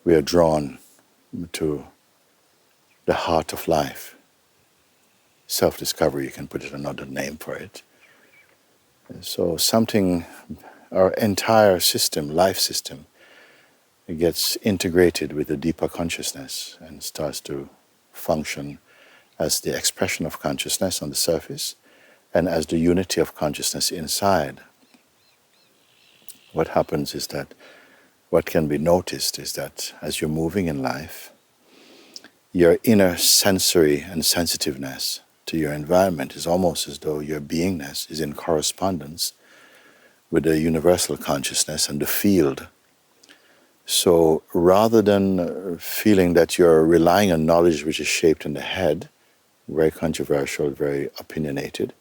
we are drawn to the heart of life. Self-discovery, you can put it another name for it. So something, our entire system, life system, it gets integrated with the deeper consciousness and starts to function as the expression of consciousness on the surface and as the unity of consciousness inside. What happens is that what can be noticed is that as you're moving in life, your inner sensory and sensitiveness to your environment is almost as though your beingness is in correspondence with the universal consciousness and the field. So rather than feeling that you're relying on knowledge which is shaped in the head, very controversial, very opinionated,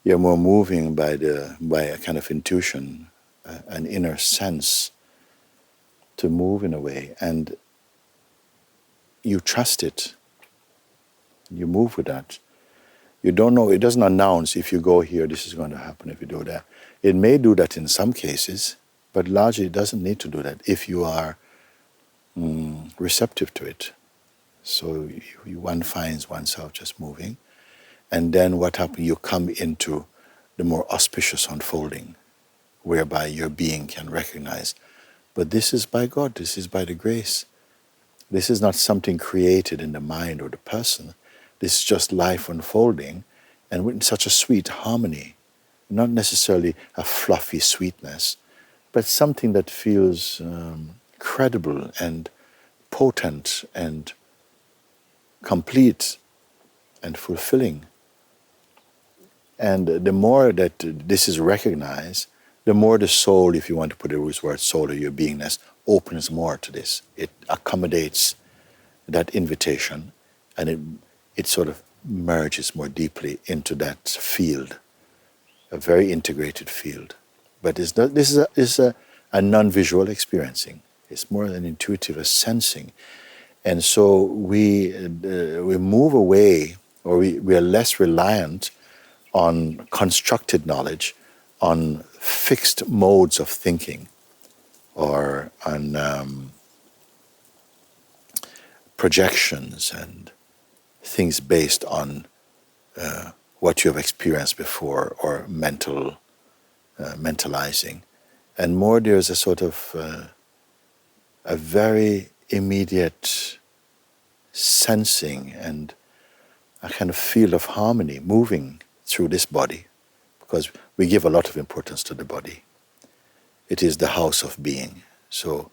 you're more moving by a kind of intuition, an inner sense to move in a way, and you trust it. You move with that. You don't know, it doesn't announce if you go here, this is going to happen, if you do that. It may do that in some cases, but largely it doesn't need to do that if you are receptive to it. So one finds oneself just moving, and then what happens, you come into the more auspicious unfolding, whereby your being can recognize, but this is by God, this is by the grace. This is not something created in the mind or the person. This is just life unfolding, and with such a sweet harmony, not necessarily a fluffy sweetness, but something that feels credible and potent and complete and fulfilling. And the more that this is recognized, the more the soul, if you want to put it with word soul or your beingness, opens more to this. It accommodates that invitation, and it sort of merges more deeply into that field, a very integrated field. But it's not, this is a non-visual experiencing. It's more an intuitive, a sensing. And so we move away, or we are less reliant on constructed knowledge, on fixed modes of thinking, or on projections and things based on what you have experienced before, or mentalizing. And more there's a sort of a very immediate sensing and a kind of field of harmony moving through this body, because we give a lot of importance to the body. It is the house of being. So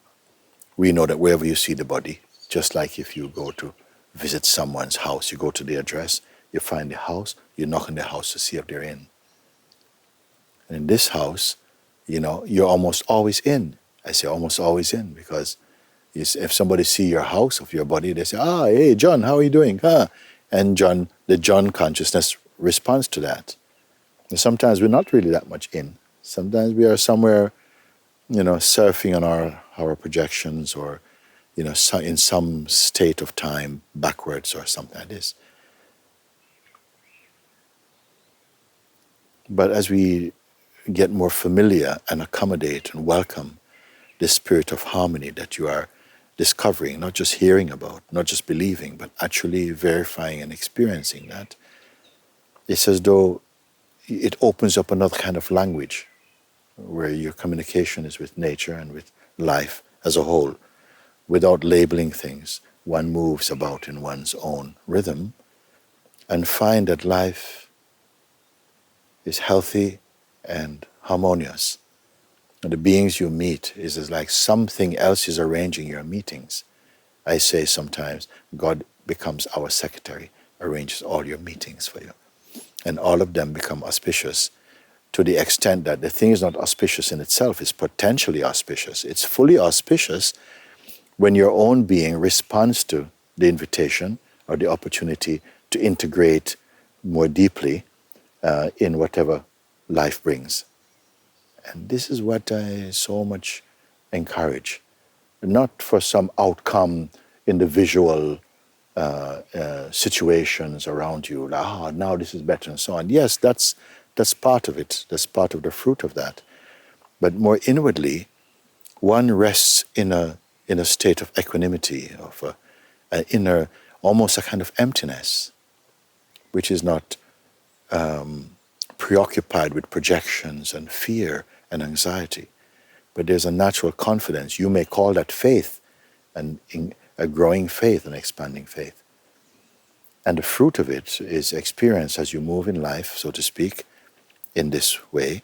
we know that wherever you see the body, just like if you go to visit someone's house, you go to the address, you find the house, you knock on the house to see if they're in. And in this house, you're almost always in. I say almost always in because if somebody see your house of your body, they say, hey, John, how are you doing? And the John consciousness responds to that. And sometimes we're not really that much in. Sometimes we are somewhere, surfing on our projections, or, in some state of time backwards or something like this. But as we get more familiar and accommodate and welcome this spirit of harmony that you are discovering, not just hearing about, not just believing, but actually verifying and experiencing that, it's as though it opens up another kind of language where your communication is with nature and with life as a whole. Without labeling things, one moves about in one's own rhythm and find that life is healthy and harmonious. And the beings you meet is as like something else is arranging your meetings. I say sometimes God becomes our secretary, arranges all your meetings for you. And all of them become auspicious to the extent that the thing is not auspicious in itself, it's potentially auspicious. It's fully auspicious when your own being responds to the invitation or the opportunity to integrate more deeply in whatever life brings. And this is what I so much encourage. Not for some outcome in the visual situations around you, like, now this is better and so on. Yes, that's part of it. That's part of the fruit of that. But more inwardly, one rests in a in a state of equanimity, of an inner, almost a kind of emptiness, which is not preoccupied with projections and fear and anxiety, but there's a natural confidence. You may call that faith, and a growing faith, an expanding faith. And the fruit of it is experience as you move in life, so to speak, in this way.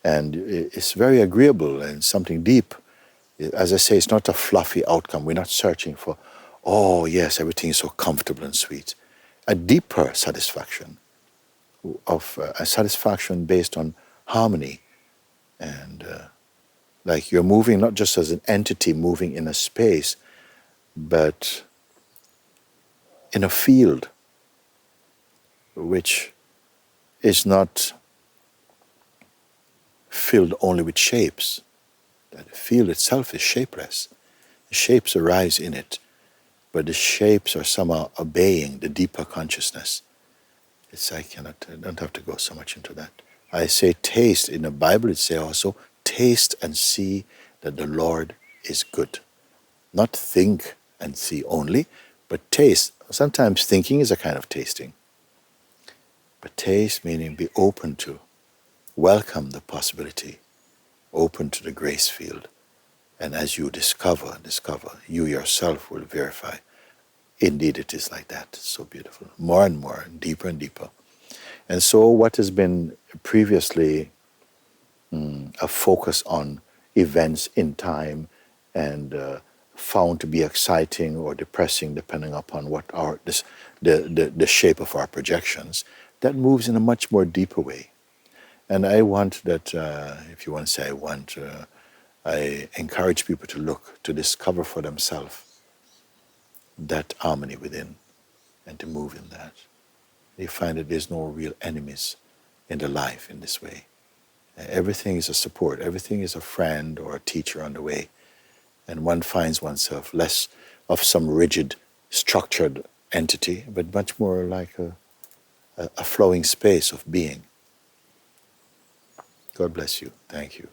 And it's very agreeable and something deep. As I say, it's not a fluffy outcome. We're not searching for, oh, yes, everything is so comfortable and sweet. A deeper satisfaction, of a satisfaction based on harmony. And like you're moving not just as an entity moving in a space, but in a field which is not filled only with shapes. The field itself is shapeless. The shapes arise in it, but the shapes are somehow obeying the deeper consciousness. I don't have to go so much into that. I say taste. In the Bible it says also, taste and see that the Lord is good. Not think and see only, but taste. Sometimes thinking is a kind of tasting. But taste meaning be open to, welcome the possibility, open to the grace field. And as you discover, you yourself will verify. Indeed, it is like that. It's so beautiful. More and more, deeper and deeper. And so what has been previously a focus on events in time and found to be exciting or depressing depending upon what the shape of our projections, that moves in a much more deeper way. And I want that, if you want to say I encourage people to look, to discover for themselves that harmony within and to move in that. They find that there's no real enemies in their life in this way. Everything is a support, everything is a friend or a teacher on the way. And one finds oneself less of some rigid, structured entity, but much more like a flowing space of being. God bless you. Thank you.